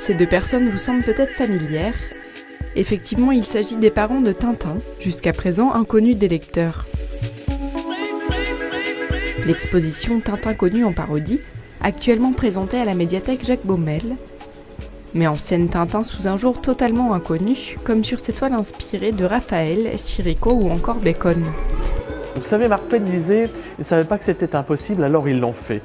Ces deux personnes vous semblent peut-être familières. Effectivement, il s'agit des parents de Tintin, jusqu'à présent inconnus des lecteurs. L'exposition Tintin connu en parodie, actuellement présentée à la médiathèque Jacques Baumel, met en scène Tintin sous un jour totalement inconnu, comme sur ces toiles inspirées de Raphaël, Chirico ou encore Bacon. Vous savez, Mark Twain disait, il ne savait pas que c'était impossible, alors ils l'ont fait.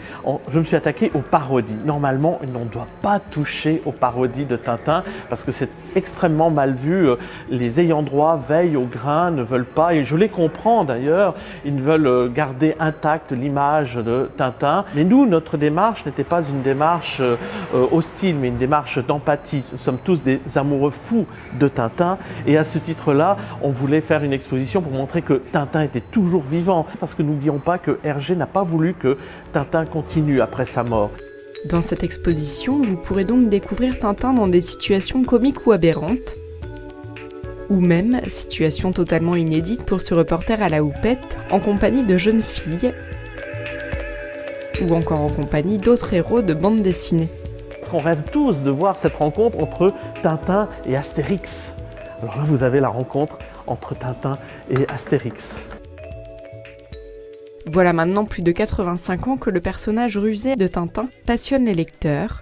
Je me suis attaqué aux parodies. Normalement, on ne doit pas toucher aux parodies de Tintin parce que c'est extrêmement mal vu. Les ayants droit veillent au grain, ne veulent pas, et je les comprends d'ailleurs, ils veulent garder intacte l'image de Tintin. Mais nous, notre démarche n'était pas une démarche hostile, mais une démarche d'empathie. Nous sommes tous des amoureux fous de Tintin, et à ce titre-là, on voulait faire une exposition pour montrer que Tintin était toujours vivant, parce que n'oublions pas que Hergé n'a pas voulu que Tintin continue après sa mort. Dans cette exposition, vous pourrez donc découvrir Tintin dans des situations comiques ou aberrantes, ou même situations totalement inédites pour ce reporter à la houppette, en compagnie de jeunes filles, ou encore en compagnie d'autres héros de bande dessinée. On rêve tous de voir cette rencontre entre Tintin et Astérix. Alors là, vous avez la rencontre entre Tintin et Astérix. Voilà maintenant plus de 85 ans que le personnage rusé de Tintin passionne les lecteurs.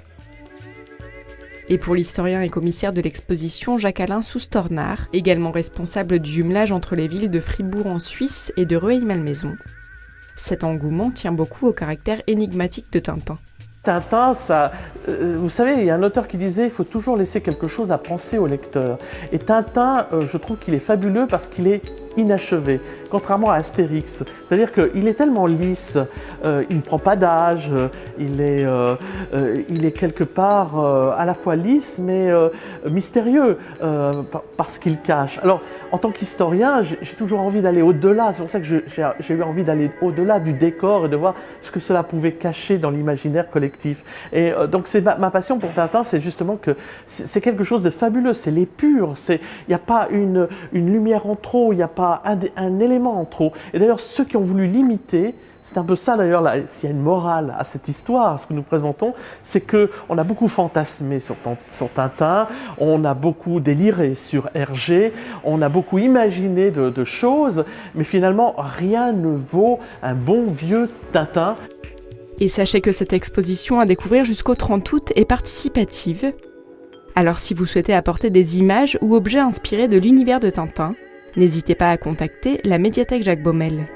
Et pour l'historien et commissaire de l'exposition Jacques-Alain Soustornard, également responsable du jumelage entre les villes de Fribourg en Suisse et de Rueil-Malmaison, cet engouement tient beaucoup au caractère énigmatique de Tintin. Tintin, vous savez, il y a un auteur qui disait qu'il faut toujours laisser quelque chose à penser au lecteur. Et Tintin, je trouve qu'il est fabuleux parce qu'il est inachevé, contrairement à Astérix. C'est-à-dire qu'il est tellement lisse, il ne prend pas d'âge, il est quelque part à la fois lisse mais mystérieux parce qu'il cache. Alors, en tant qu'historien, j'ai toujours envie d'aller au-delà. C'est pour ça que j'ai eu envie d'aller au-delà du décor et de voir ce que cela pouvait cacher dans l'imaginaire collectif. Et donc, c'est ma passion pour Tintin, c'est justement que c'est quelque chose de fabuleux, c'est l'épure, il n'y a pas une lumière en trop, il n'y a pas un élément en trop. Et d'ailleurs, ceux qui ont voulu l'imiter, c'est un peu ça d'ailleurs, s'il y a une morale à cette histoire, à ce que nous présentons, c'est qu'on a beaucoup fantasmé sur Tintin, on a beaucoup déliré sur Hergé, on a beaucoup imaginé de choses, mais finalement, rien ne vaut un bon vieux Tintin. Et sachez que cette exposition à découvrir jusqu'au 30 août est participative. Alors si vous souhaitez apporter des images ou objets inspirés de l'univers de Tintin, n'hésitez pas à contacter la médiathèque Jacques Baumel.